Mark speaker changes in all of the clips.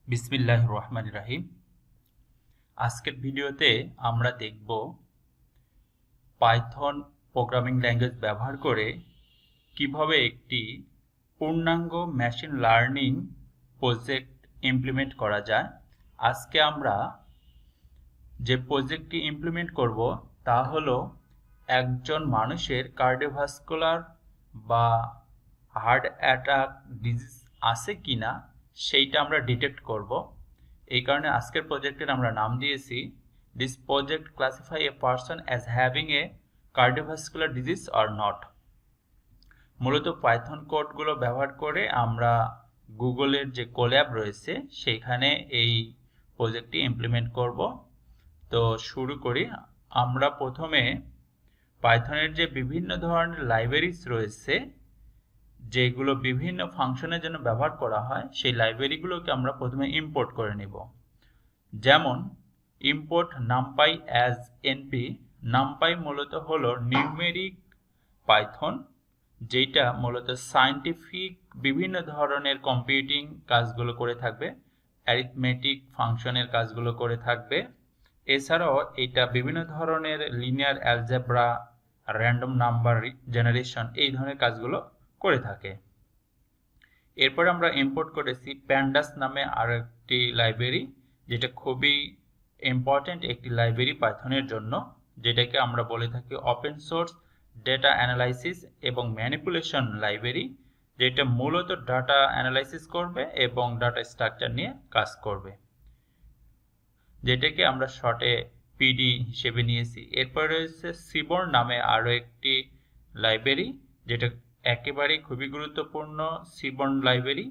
Speaker 1: বিসমিল্লাহির রহমানির রহিম। আজকের ভিডিওতে আমরা দেখব পাইথন প্রোগ্রামিং ল্যাঙ্গুয়েজ ব্যবহার করে কিভাবে একটি পূর্ণাঙ্গ মেশিন লার্নিং প্রজেক্ট ইমপ্লিমেন্ট করা যায়। আজকে আমরা যে প্রজেক্টটি ইমপ্লিমেন্ট করব তা হলো একজন মানুষের কার্ডিওভাস্কুলার বা হার্ট অ্যাটাক ডিজিজ আছে কিনা সেইটা আমরা ডিটেক্ট করব। এই কারণে আজকের প্রজেক্টের আমরা নাম দিয়েছি this project classify a person as having a cardiovascular disease or not. মূলত পাইথন কোডগুলো ব্যবহার করে আমরা গুগলের যে কোল্যাব রয়েছে সেইখানে এই প্রজেক্টটি ইমপ্লিমেন্ট করব। তো শুরু করি। আমরা প্রথমে পাইথনের যে বিভিন্ন ধরনের লাইব্রেরিজ রয়েছে যেগুলো বিভিন্ন ফাংশনের জন্য ব্যবহার করা হয় সেই লাইব্রেরিগুলোকে আমরা প্রথমে ইম্পোর্ট করে নিব। যেমন import NumPy as NP. NumPy মূলত হলো নিউমেরিক পাইথন, যেটা মূলত সায়েন্টিফিক বিভিন্ন ধরনের কম্পিউটিং কাজগুলো করে থাকবে, অ্যারিথমেটিক ফাংশনের কাজগুলো করে থাকবে। এছাড়াও এটা বিভিন্ন ধরনের linear algebra, random number generation এই ধরনের কাজগুলো করে থাকে। এরপর আমরা ইম্পোর্ট করেছি প্যান্ডাস নামে আরেকটি লাইব্রেরি, যেটা খুবই ইম্পর্টেন্ট একটি লাইব্রেরি পাইথনের জন্য, যেটাকে আমরা বলে থাকি ওপেন সোর্স ডেটা অ্যানালাইসিস এবং ম্যানিপুলেশন লাইব্রেরি, যেটা মূলত ডাটা অ্যানালাইসিস করবে এবং ডাটা স্ট্রাকচার নিয়ে কাজ করবে, যেটাকে আমরা শর্টে পিডি হিসেবে নিয়েছি। এরপর রয়েছে সিবর্ন নামে আরও একটি লাইব্রেরি, যেটা একেবারেই খুবই গুরুত্বপূর্ণ সিবর্ন লাইব্রেরি।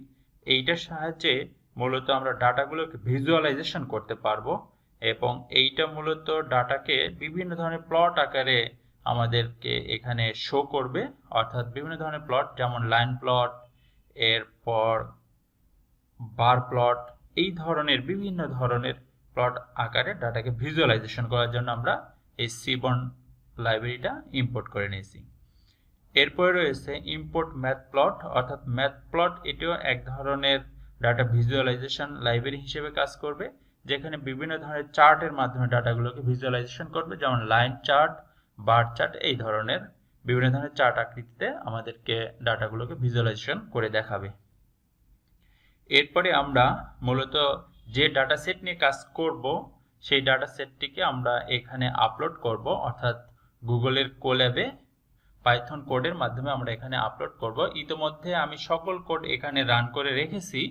Speaker 1: এইটার সাহায্যে মূলত আমরা ডাটাগুলোকে ভিজুয়ালাইজেশন করতে পারবো এবং এইটা মূলত ডাটাকে বিভিন্ন ধরনের প্লট আকারে আমাদেরকে এখানে শো করবে, অর্থাৎ বিভিন্ন ধরনের প্লট যেমন লাইন প্লট, এরপর বার প্লট, এই ধরনের বিভিন্ন ধরনের প্লট আকারে ডাটাকে ভিজুয়ালাইজেশন করার জন্য আমরা এই সিবর্ন লাইব্রেরিটা ইম্পোর্ট করে নিয়েছি। এরপরে রয়েছে ইম্পোর্ট ম্যাথ প্লট, অর্থাৎ ম্যাথ প্লট এটিও এক ধরনের ডাটা ভিজুয়ালাইজেশন লাইব্রেরি হিসেবে কাজ করবে, যেখানে বিভিন্ন ধরনের চার্টের মাধ্যমে ডাটাগুলোকে ভিজুয়ালাইজেশন করবে, যেমন লাইন চার্ট, বার চার্ট, এই ধরনের বিভিন্ন ধরনের চার্ট আকৃতিতে আমাদেরকে ডাটাগুলোকে ভিজুয়ালাইজেশন করে দেখাবে। এরপরে আমরা মূলত যে ডাটা সেট নিয়ে কাজ করব সেই ডাটা সেটটিকে আমরা এখানে আপলোড করব, অর্থাৎ গুগলের কোল্যাবে পাইথন কোডের মাধ্যমে আমরা এখানে আপলোড করব। ইতিমধ্যে আমি সকল কোড এখানে রান করে রেখেছি,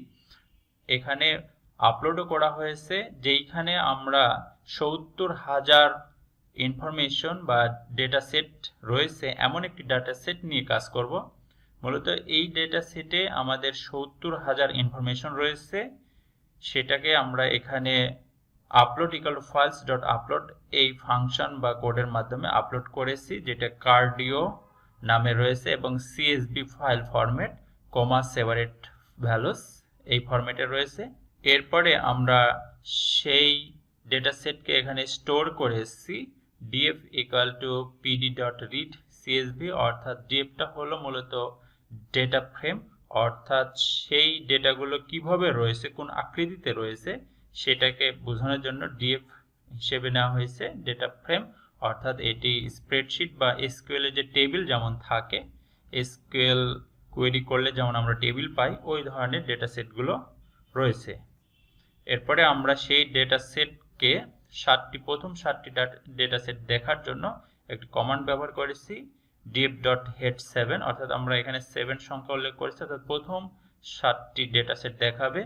Speaker 1: এখানে আপলোডও করা হয়েছে, যেইখানে আমরা ৭০,০০০ ইনফরমেশন বা ডেটা সেট রয়েছে এমন একটি ডাটা সেট নিয়ে কাজ করব। মূলত এই ডেটা সেটে আমাদের ৭০,০০০ ইনফরমেশন রয়েছে, সেটাকে আমরা এখানে upload equal to files dot upload এই ফাংশন বা কোডের মাধ্যমে আপলোড করেছি, যেটা কার্ডিও নামে রয়েছে এবং সিএসভি ফাইল ফরম্যাট কমা সেপারেট ভ্যালুস এই ফরম্যাটে রয়েছে। এরপরে আমরা সেই ডেটা সেটকে এখানে স্টোর করেছি DF equal to PD dot read CSV, অর্থাৎ ডিএফটা হলো মূলত ডেটা ফ্রেম, অর্থাৎ সেই ডেটাগুলো কিভাবে রয়েছে, কোন আকৃতিতে রয়েছে সেটাকে বোঝানোর জন্য ডিএফ হিসেবে নেওয়া হয়েছে ডেটা ফ্রেম, অর্থাৎ এটি স্প্রেডশিট বা এসকিউএল এর যে টেবিল যেমন থাকে, এসকিউএল কোয়েরি করলে যেমন আমরা টেবিল পাই, ওই ধরনের ডেটা সেটগুলো রয়েছে। এরপরে আমরা সেই ডেটা সেটকে প্রথম 7টি ডেটা সেট দেখার জন্য একটি কমান্ড ব্যবহার করেছি df.head7, অর্থাৎ আমরা এখানে 7 সংখ্যা উল্লেখ করেছি, অর্থাৎ প্রথম 7টি ডেটা সেট দেখাবে।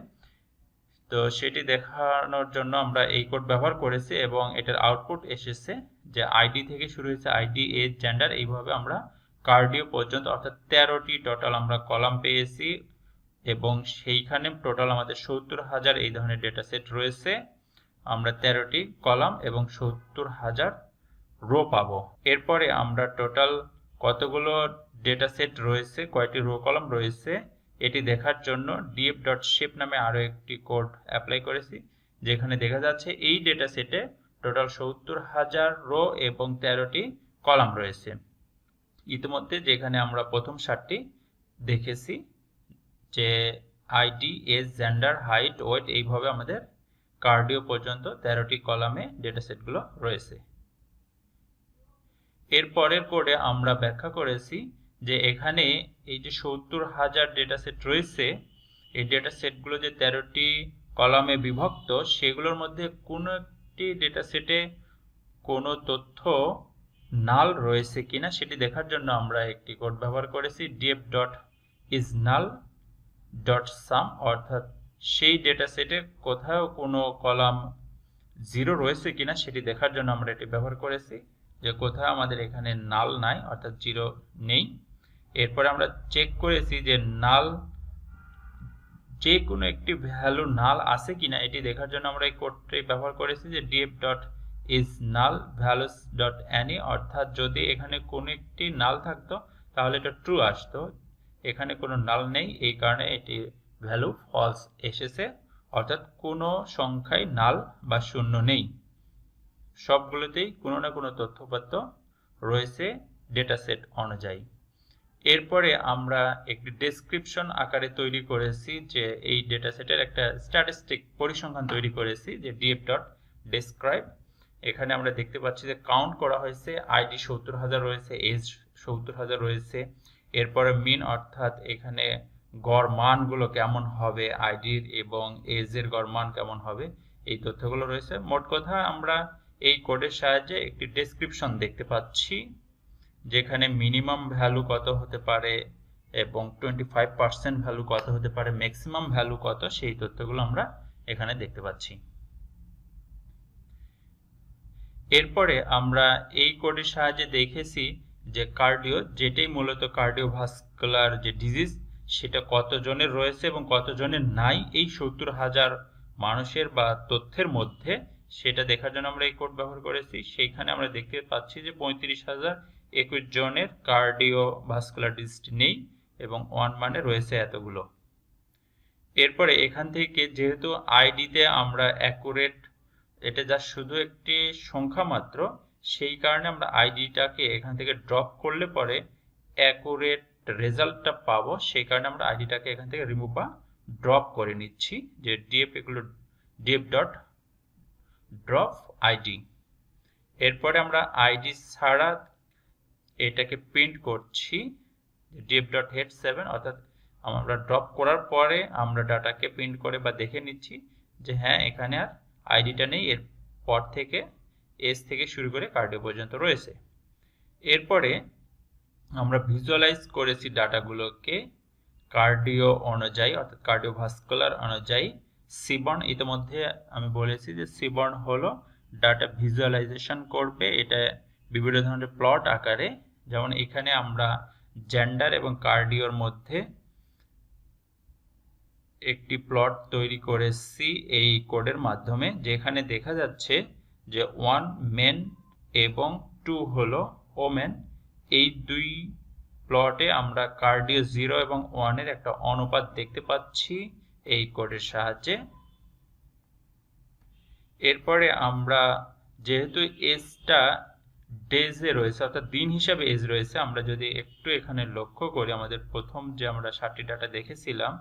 Speaker 1: তো সেটি দেখানোর জন্য আমরা এই কোড ব্যবহার করেছি এবং এটার আউটপুট এসেছে যে আইডি থেকে শুরু হয়েছে, আইডি, এজ, জেন্ডার, এইভাবে আমরা কার্ডিও পর্যন্ত অর্থাৎ 13টি টোটাল আমরা কলাম পেয়েছি এবং সেইখানে টোটাল আমাদের ৭০,০০০ এই ধরনের ডেটা সেট রয়েছে। আমরা 13টি কলাম এবং ৭০,০০০ রো পাবো। এরপরে আমরা টোটাল কতগুলো ডেটা সেট রয়েছে, কয়টি রো কলাম রয়েছে এটি দেখার জন্য df.shape নামে আরো একটি কোড অ্যাপ্লাই করেছি, যেখানে দেখা যাচ্ছে এই ডেটা সেটে টোটাল ৭০,০০০ রো এবং 13টি কলাম রয়েছে। ইতিমধ্যে যেখানে আমরা প্রথম 7টি দেখেছি যে ID, age, gender, height, weight, এইভাবে আমাদের কার্ডিও পর্যন্ত 13টি কলামে ডেটা সেটগুলো রয়েছে। এর পরের কোডে আমরা ব্যাখ্যা করেছি যে এখানে এই যে 70,000 ডেটা সেট রয়েছে, এই ডেটা সেটগুলো যে 13টি কলামে বিভক্ত, সেগুলোর মধ্যে কোনো একটি ডেটা সেটে কোনো তথ্য নাল রয়েছে কিনা সেটি দেখার জন্য আমরা একটি কোড ব্যবহার করেছি, df.isNull.sum, অর্থাৎ সেই ডেটা সেটে কোথাও কোনো কলাম 0 রয়েছে কিনা সেটি দেখার জন্য আমরা এটি ব্যবহার করেছি, যে কোথাও আমাদের এখানে নাল নাই, অর্থাৎ 0 নেই। এরপরে আমরা চেক করেছি যে নাল, যে কোনো একটি ভ্যালু নাল আছে কিনা এটি দেখার জন্য আমরা এই কোডটি ব্যবহার করেছি, যে df.isNullValues.any, অর্থাৎ যদি এখানে কোনো একটি নাল থাকতো তাহলে এটা ট্রু আসতো, এখানে কোনো নাল নেই, এই কারণে এটি ভ্যালু ফলস এসেছে, অর্থাৎ কোনো সংখ্যায় নাল বা শূন্য নেই, সবগুলোতেই কোনো না কোনো তথ্যপত্র রয়েছে ডেটা সেট অনুযায়ী। এরপরে আমরা একটি ডেসক্রিপশন আকারে তৈরি করেছি, যে এই ডেটা সেটের একটা স্ট্যাটিস্টিক পরিসংখ্যান তৈরি করেছি, যে df.describe। এখানে আমরা দেখতে পাচ্ছি যে কাউন্ট করা হয়েছে, আইডি 70,000 রয়েছে, এজ 70,000 রয়েছে। এরপরে মিন, অর্থাৎ এখানে গড় মানগুলো কেমন হবে, আইডির এবং এজের গড় মান কেমন হবে, এই তথ্যগুলো রয়েছে। মোট কথা আমরা এই কোডের সাহায্যে একটি ডেসক্রিপশন দেখতে পাচ্ছি, যেখানে মিনিমাম ভ্যালু কত হতে পারে এবং 25% ভ্যালু কত হতে পারে, ম্যাক্সিমাম ভ্যালু কত, সেই তথ্যগুলো আমরা এখানে দেখতে পাচ্ছি। এরপরে আমরা এই কোডের সাহায্যে দেখেছি যে কার্ডিও, যেটাই মূলত কার্ডিওভাস্কুলার যে ডিজিজ, সেটা কতজনের রয়েছে এবং কতজনের নাই এই 70,000 মানুষের বা তথ্যের মধ্যে, সেটা দেখার জন্য আমরা এই কোড ব্যবহার করেছি। সেইখানে আমরা দেখতে পাচ্ছি যে 35,021 জনের কার্ডিওভাস্কুলার ডিজিজ নেই এবং 1 মানে রয়েছে এতগুলো। এরপরে এখান থেকে যেহেতু আইডিতে আমরা অ্যাকুরেট, এটা যা শুধু একটি সংখ্যা মাত্র, সেই কারণে আমরা আইডিটাকে এখান থেকে ড্রপ করলে পরে অ্যাকুরেট রেজাল্টটা পাবো, সেই কারণে আমরা আইডিটাকে এখান থেকে রিমুভ বা ড্রপ করে নিচ্ছি, যে df.drop id। এরপরে আমরা আইডি ছাড়া এটাকে প্রিন্ট করছি df.head7, অর্থাৎ আমরা ড্রপ করার পরে আমরা ডাটাকে প্রিন্ট করে বা দেখে নিচ্ছি যে হ্যাঁ এখানে আর আইডিটা নেই, এর পর থেকে এস থেকে শুরু করে কার্ডিও পর্যন্ত রয়েছে। এরপরে আমরা ভিজুয়ালাইজ করেছি ডাটাগুলোকে কার্ডিও অনুযায়ী, অর্থাৎ কার্ডিওভাস্কুলার অনুযায়ী। সিবর্ন, ইতিমধ্যে আমি বলেছি যে সিবর্ন হলো ডাটা ভিজুয়ালাইজেশন করবে, এটা বিভিন্ন ধরনের প্লট আকারে, যেমন এখানে আমরা জেন্ডার এবং কার্ডিওর মধ্যে একটি প্লট তৈরি করেছি এই কোডের মাধ্যমে, যেখানে দেখা যাচ্ছে যে 1 মেন এবং 2 হলো ওমেন। এই দুই প্লটে আমরা কার্ডিও 0 এবং 1 এর একটা অনুপাত দেখতে পাচ্ছি এই কোডের সাহায্যে। এরপরে আমরা যেহেতু এজটা ডেজে রয়েছে, অর্থাৎ দিন হিসাবে এজ রয়েছে, আমরা যদি একটু এখানে লক্ষ্য করি, আমাদের প্রথম যে আমরা 7টি ডাটা দেখেছিলাম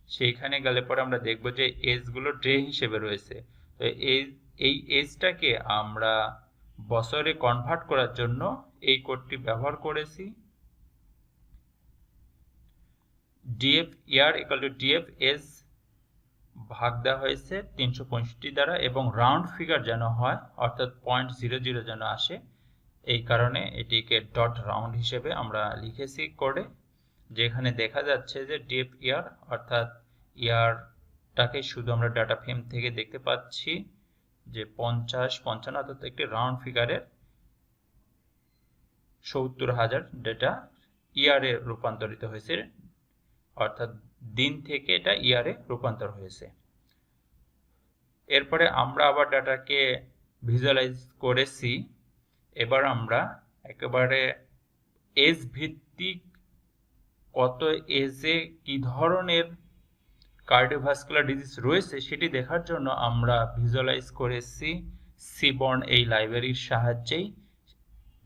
Speaker 1: সেইখানে গেলে পরে আমরা দেখব যে এজগুলো ডে হিসেবে রয়েছে। তো এই এজটাকে আমরা বছরে কনভার্ট করার জন্য এই কোডটি ব্যবহার করেছি, df year equal to df age ভাগ দেওয়া হয়েছে 365 দ্বারা, এবং রাউন্ড ফিগার যেন হয়, অর্থাৎ 0.00 যেন আসে, এই কারণে এটিকে ডট রাউন্ড হিসেবে আমরা লিখেছি কোডে, যেখানে দেখা যাচ্ছে যে df year, অর্থাৎ ইয়ারটাকে শুধু আমরা ডাটা ফ্রেম থেকে দেখতে পাচ্ছি যে 50, 55, অর্থাৎ একটি রাউন্ড ফিগারের 70,000 ডেটা ইয়ারে রূপান্তরিত হয়েছে, অর্থাৎ দিন থেকে এটা ইয়ারে রূপান্তর হয়েছে। এরপরে আমরা আবার ডাটাকে ভিজুয়ালাইজ করেছি, এবার আমরা একেবারে এজ ভিত্তিক কত এজে কি ধরনের কার্ডিওভাস্কুলার ডিজিজ রয়েছে সেটি দেখার জন্য আমরা ভিজুয়ালাইজ করেছি সিবর্ন এই লাইব্রেরির সাহায্যেই,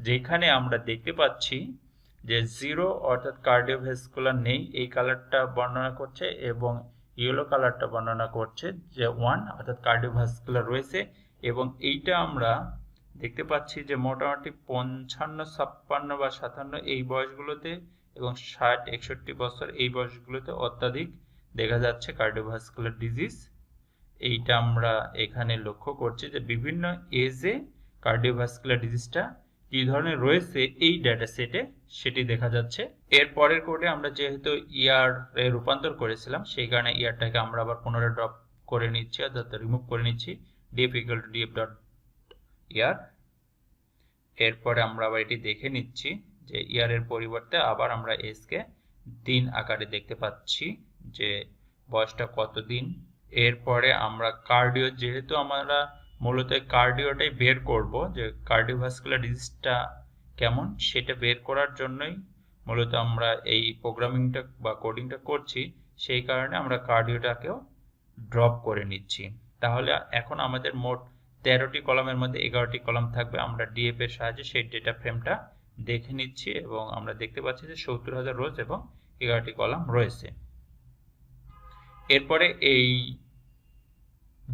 Speaker 1: যেখানে আমরা দেখতে পাচ্ছি যে 0 অর্থাৎ কার্ডিওভাস্কুলার নেই, এই কালারটা বর্ণনা করছে, এবং ইয়েলো কালারটা বর্ণনা করছে যে 1 অর্থাৎ কার্ডিওভাস্কুলার রয়েছে, এবং এইটা আমরা দেখতে পাচ্ছি যে মোটামুটি 55, 56 বা 57 এই বয়সগুলোতে এবং 60, 61 বছর এই বয়সগুলোতে অত্যাধিক দেখা যাচ্ছে কার্ডিওভাস্কুলার ডিজিজ। এইটা আমরা এখানে লক্ষ্য করছি যে বিভিন্ন এজে কার্ডিওভাস্কুলার ডিজিজটা কি ধরনের রয়েছে এই ডেটা সেটে সেটি দেখা যাচ্ছে। এর পরের কোডে আমরা যেহেতু ইয়ার এ রূপান্তর করেছিলাম সেই কারণে ইয়ারটাকে আমরা আবার পুনরায় ড্রপ করে নিচ্ছি, অর্থাৎ রিমুভ করে নিচ্ছি, df equal to df dot year। এরপরে আমরা আবার এটি দেখে নিচ্ছি যে ইয়ারের পরিবর্তে আবার আমরা এস কে দিন আকারে দেখতে পাচ্ছি যে বয়সটা কত দিন। এরপরে আমরা কার্ডিও, যেহেতু আমরা মূলত কার্ডিওটাই বের করব যে কার্ডিওভাস্কুলার ডিজিজটা কেমন সেটা বের করার জন্যই মূলত আমরা এই প্রোগ্রামিংটা বা কোডিংটা করছি, সেই কারণে আমরা কার্ডিওটাকেও ড্রপ করে নিচ্ছি। তাহলে এখন আমাদের মোট 13টি কলামের মধ্যে 11টি কলাম থাকবে। আমরা ডিএফ এর সাহায্যে সেই ডেটা ফ্রেমটা দেখে নিচ্ছি এবং আমরা দেখতে পাচ্ছি যে 70,000 রোজ এবং 11টি কলাম রয়েছে। এরপরে এই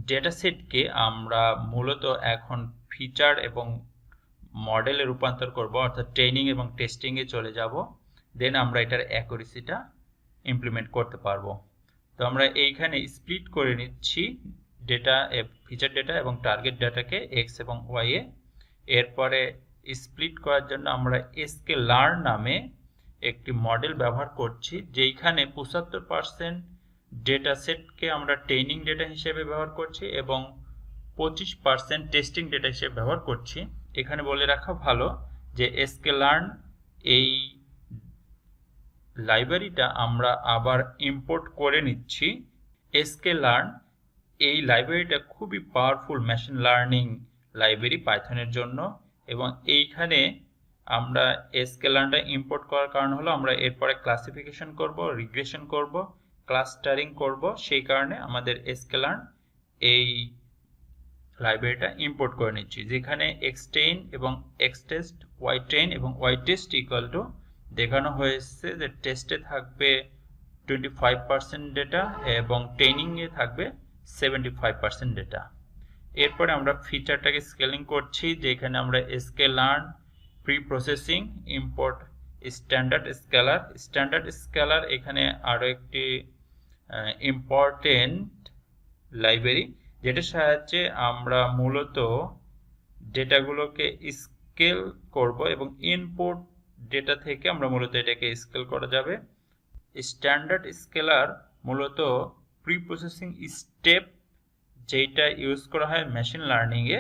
Speaker 1: ডেটা সেটকে আমরা মূলত এখন ফিচার এবং মডেলে রূপান্তর করব, অর্থাৎ ট্রেনিং এবং টেস্টিং এ চলে যাব, দেন আমরা এটার অ্যাকুরেসিটা ইমপ্লিমেন্ট করতে পারবো। তো আমরা এইখানে স্প্লিট করে নিচ্ছি ডেটা, ফিচার ডেটা এবং টার্গেট ডেটাকে এক্স এবং ওয়াই এ। এরপরে স্প্লিট করার জন্য আমরা এসকে লার্ন নামে একটি মডেল ব্যবহার করছি, যেইখানে 75% ডেটা সেটকে আমরা ট্রেনিং ডেটা হিসেবে ব্যবহার করছি এবং 25% টেস্টিং ডেটা হিসেবে ব্যবহার করছি। এখানে বলে রাখা ভালো যে এসকে লার্ন এই লাইব্রেরিটা আমরা আবার ইম্পোর্ট করে নিচ্ছি। এসকে লার্ন এই লাইব্রেরিটা খুবই পাওয়ারফুল মেশিন লার্নিং লাইব্রেরি পাইথনের জন্য, এবং এইখানে আমরা এসকে লার্নটা ইম্পোর্ট করার কারণ হলো আমরা এরপরে ক্লাসিফিকেশন করব, রিগ্রেশন করব, ক্লাস্টারিং করব, সেই কারণে আমাদের এসকে লার্ন এই লাইব্রেরিটা ইম্পোর্ট করে নিচ্ছি, যেখানে এক্সটেইন এবং এক্সটেস্ট, ওয়াই ট্রেন এবং ওয়াই টেস্ট ইকুয়াল টু দেখানো হয়েছে যে টেস্টে থাকবে 25% ডেটা এবং ট্রেনিংয়ে থাকবে 75% ডেটা। এরপরে আমরা ফিচারটাকে স্কেলিং করছি, যেখানে আমরা SK learn pre processing import standard scalar. Standard scalar এখানে আরও একটি ইম্পর্টেন্ট লাইব্রেরি, যেটার সাহায্যে আমরা মূলত ডেটাগুলোকে স্কেল করব এবং ইনপুট ডেটা থেকে আমরা মূলত এটাকে স্কেল করা যাবে। স্ট্যান্ডার্ড স্কেলার মূলত প্রি প্রসেসিং স্টেপ যেটা ইউজ করা হয় মেশিন লার্নিংয়ে।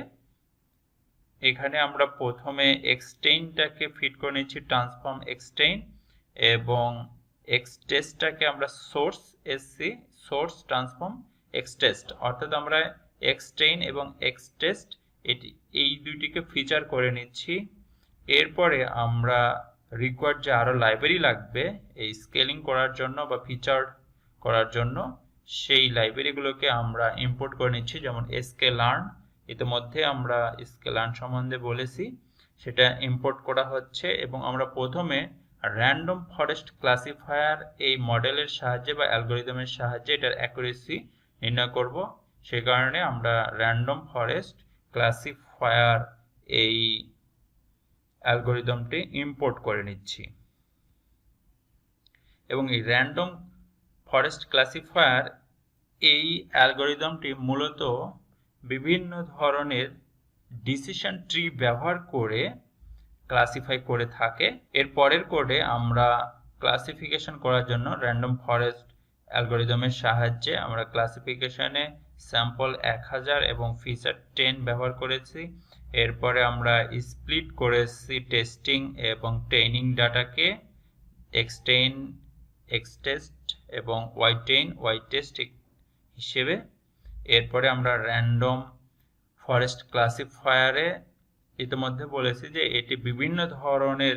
Speaker 1: এখানে আমরা প্রথমে এক্সটেইনটাকে ফিট করে নিচ্ছি, ট্রান্সফর্ম এক্সটেইন, এবং এক্সটেস্টটাকে আমরা সোর্স এসসি, সোর্স ট্রান্সফর্ম এক্সটেস্ট, অর্থাৎ আমরা এক্সটেইন এবং এক্সটেস্ট এই দুইটিকে ফিচার করে নিচ্ছি। এরপরে আমরা রিকোয়ার্ড যে আরও লাইব্রেরি লাগবে এই স্কেলিং করার জন্য বা ফিচার করার জন্য, সেই লাইব্রেরিগুলোকে আমরা ইম্পোর্ট করে নিচ্ছি, যেমন এসকে লার্ন। ইতিমধ্যে আমরা এসকে লার্ন সম্বন্ধে বলেছি, সেটা ইম্পোর্ট করা হচ্ছে এবং আমরা প্রথমে র্যান্ডম ফরেস্ট ক্লাসিফায়ার এই মডেলের সাহায্যে বা অ্যালগরিদমের সাহায্যে এটার অ্যাকুরেসি নির্ণয় করব। সে কারণে আমরা র্যান্ডম ফরেস্ট ক্লাসিফায়ার এই অ্যালগরিদমটি ইম্পোর্ট করে নিচ্ছি, এবং এই র্যান্ডম ফরেস্ট ক্লাসিফায়ার এই অ্যালগরিদমটি মূলত বিভিন্ন ধরনের ডিসিশন ট্রি ব্যবহার করে ক্লাসিফাই করে থাকে। এর পরের কোডে আমরা ক্লাসিফিকেশন করার জন্য র্যান্ডম ফরেস্ট অ্যালগরিদমের সাহায্যে আমরা ক্লাসিফিকেশনে স্যাম্পল 1000 এবং ফিচার 10 ব্যবহার করেছি। এরপরে আমরা স্প্লিট করেছি টেস্টিং এবং ট্রেনিং ডাটাকে এক্সটেইন, এক্সটেস্ট এবং ওয়াই ট্রেন, ওয়াই টেস্ট হিসেবে। এরপরে আমরা র্যান্ডম ফরেস্ট ক্লাসিফায়ারে ইতিমধ্যে বলেছি যে এটি বিভিন্ন ধরনের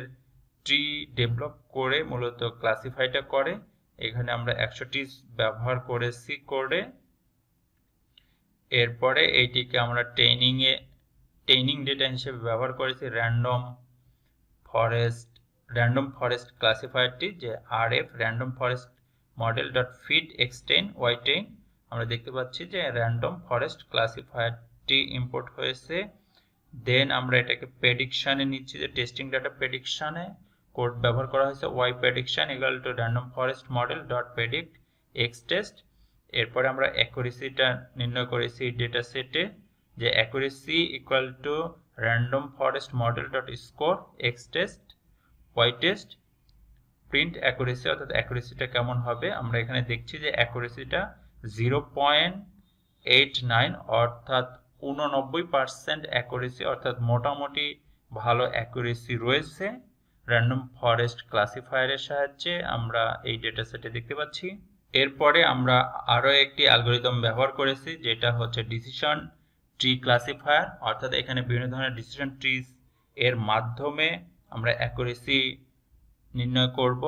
Speaker 1: ট্রি ডেভেলপ করে মূলত ক্লাসিফাইটা করে। এখানে আমরা 100টি ব্যবহার করেছি কোডে। এরপরে এইটিকে আমরা ট্রেনিং ডেটা হিসেবে ব্যবহার করেছি র্যান্ডম ফরেস্ট ক্লাসিফায়ারটি, যে RF random forest model dot fit x10 y10 আমরা দেখতে পাচ্ছি যে র্যান্ডম ফরেস্ট ক্লাসিফায়ারটি ইম্পোর্ট হয়েছে। দেন আমরা এটাকে প্রেডিকশনে নিচ্ছি যে টেস্টিং ডাটা প্রেডিকশনে কোড ব্যবহার করা হয়েছে y prediction equal to random forest model dot predict x test। এরপরে আমরা অ্যাকুরেসিটা নির্ণয় করেছি ডেটা সেটে যে accuracy equal to random forest model dot score x test y test print accuracy অর্থাৎ অ্যাকুরেসিটা কেমন হবে আমরা এখানে দেখছি যে অ্যাকুরেসিটা 0.89 অর্থাৎ 89% অ্যাকুরেসি অর্থাৎ মোটামুটি ভালো অ্যাকুরেসি রয়েছে র্যান্ডম ফরেস্ট ক্লাসিফায়ারের সাহায্যে আমরা এই ডেটা সেটে দেখতে পাচ্ছি। এরপরে আমরা আরো একটি অ্যালগরিদম ব্যবহার করেছি যেটা হচ্ছে ডিসিশন ট্রি ক্লাসিফায়ার অর্থাৎ এখানে বিভিন্ন ধরনের ডিসিশন ট্রিজ এর মাধ্যমে আমরা অ্যাকুরেসি নির্ণয় করব।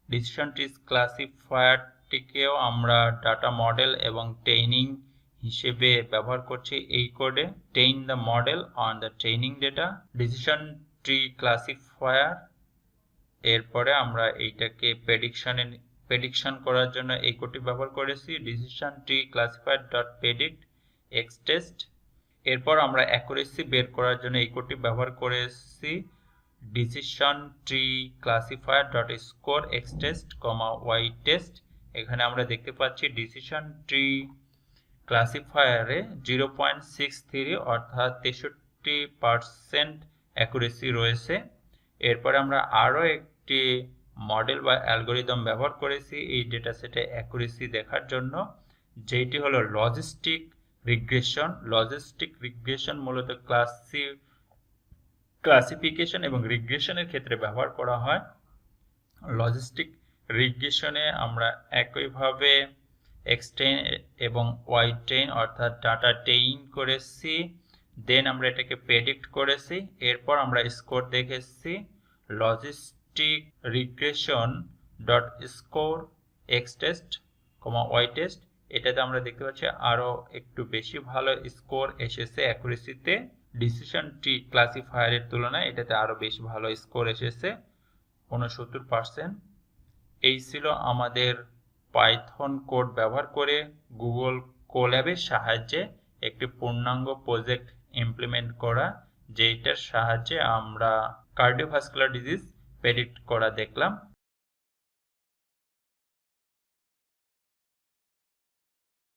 Speaker 1: ডিসিশন ট্রিজ ক্লাসিফায়ারটিকেও আমরা ডাটা মডেল এবং ট্রেইনিং হিসেবে ব্যবহার করছি এই কোডে train the model on the training data decision tree classifier. এরপরে আমরা এইটাকে প্রেডিকশন করার জন্য এই কোডটি ব্যবহার করেছি decision tree classifier dot predict x test. এরপর আমরা অ্যাকুরেসি বের করার জন্য এই কোডটি ব্যবহার করেছি decision tree classifier dot score X test comma Y test. এখানে আমরা দেখতে পাচ্ছি ডিসিশন ট্রি ক্লাসিফায়ারে 0.63 অর্থাৎ 63% অ্যাকুরেসি রয়েছে। এরপরে আমরা আরো একটি মডেল বা অ্যালগরিদম ব্যবহার করেছি এই ডেটা সেটে অ্যাকুরেসি দেখার জন্য যেটি হলো লজিস্টিক রিগ্রেশন। লজিস্টিক রিগ্রেশন মূলত ক্লাসিফিকেশন এবং রিগ্রেশনের ক্ষেত্রে ব্যবহার করা হয়। লজিস্টিক রিগ্রেশনে আমরা একইভাবে x10 এবং y10 অর্থাৎ ডাটা টেইন করেছি দেন আমরা এটাকে প্রেডিক্ট করেছি এরপর আমরা স্কোর দেখেছি logistic regression dot score X test comma Y test. এটাতে আমরা দেখতে পাচ্ছি আরো একটু বেশি ভালো স্কোর এসেছে অ্যাকুরেসিতে ডিসিশন ট্রি ক্লাসিফায়ারের তুলনায় এটাতে আরো বেশি ভালো স্কোর এসেছে 69%। এই ছিল আমাদের পাইথন কোড ব্যবহার করে গুগল কোল্যাবের সাহায্যে একটি পূর্ণাঙ্গ প্রজেক্ট ইমপ্লিমেন্ট করা যেটার সাহায্যে আমরা কার্ডিওভাস্কুলার ডিজিজ প্রেডিক্ট করা দেখলাম।